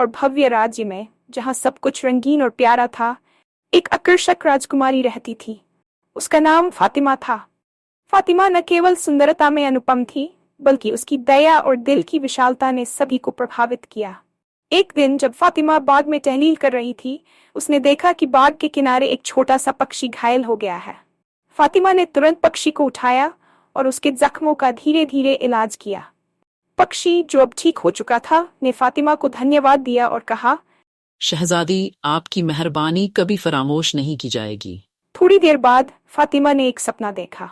और भव्य राज्य में, जहां सब कुछ रंगीन और प्यारा था, एक आकर्षक राजकुमारी रहती थी। उसका नाम फातिमा था। फातिमा न केवल सुंदरता में अनुपम थी, बल्कि उसकी दया और दिल की विशालता ने सभी को प्रभावित किया। एक दिन जब फातिमा बाग में टहलील कर रही थी, उसने देखा कि बाग के किनारे एक छोटा सा पक्षी घायल हो गया है। फातिमा ने तुरंत पक्षी को उठाया और उसके जख्मों का धीरे धीरे इलाज किया। पक्षी, जो अब ठीक हो चुका था, ने फातिमा को धन्यवाद दिया और कहा, शहजादी, आपकी मेहरबानी कभी फरामोश नहीं की जाएगी। थोड़ी देर बाद फातिमा ने एक सपना देखा।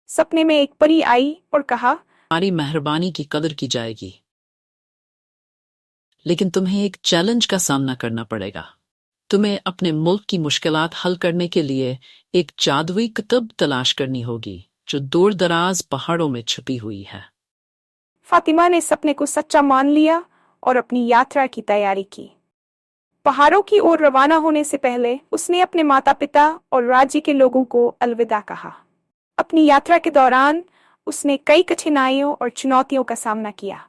सपने में एक परी आई और कहा, हमारी मेहरबानी की कदर की जाएगी, लेकिन तुम्हें एक चैलेंज का सामना करना पड़ेगा। तुम्हें अपने मुल्क की मुश्किलात हल करने के लिए एक जादुई किताब तलाश करनी होगी जो दूर दराज पहाड़ों में छुपी हुई है। फातिमा ने सपने को सच्चा मान लिया और अपनी यात्रा की तैयारी की। पहाड़ों की ओर रवाना होने से पहले उसने अपने माता पिता और राज्य के लोगों को अलविदा कहा। अपनी यात्रा के दौरान उसने कई कठिनाइयों और चुनौतियों का सामना किया,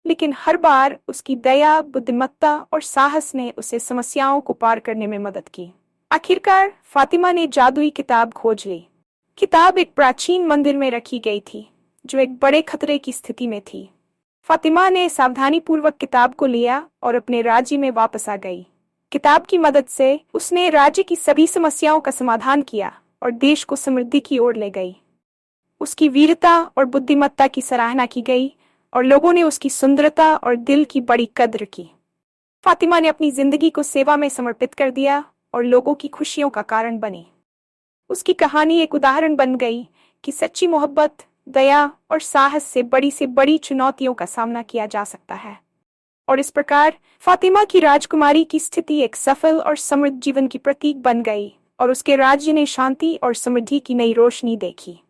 लेकिन हर बार उसकी दया, बुद्धिमत्ता और साहस ने उसे समस्याओं को पार करने में मदद की। आखिरकार फातिमा ने जादुई किताब खोज ली। किताब एक प्राचीन मंदिर में रखी गई थी, जो एक बड़े खतरे की स्थिति में थी। फातिमा ने सावधानीपूर्वक किताब को लिया और अपने राज्य में वापस आ गई। किताब की मदद से उसने राज्य की सभी समस्याओं का समाधान किया और देश को समृद्धि की ओर ले गई। उसकी वीरता और बुद्धिमत्ता की सराहना की गई और लोगों ने उसकी सुंदरता और दिल की बड़ी कद्र की। फातिमा ने अपनी जिंदगी को सेवा में समर्पित कर दिया और लोगों की खुशियों का कारण बनी। उसकी कहानी एक उदाहरण बन गई कि सच्ची मोहब्बत, दया और साहस से बड़ी चुनौतियों का सामना किया जा सकता है। और इस प्रकार फातिमा की राजकुमारी की स्थिति एक सफल और समृद्ध जीवन की प्रतीक बन गई और उसके राज्य ने शांति और समृद्धि की नई रोशनी देखी।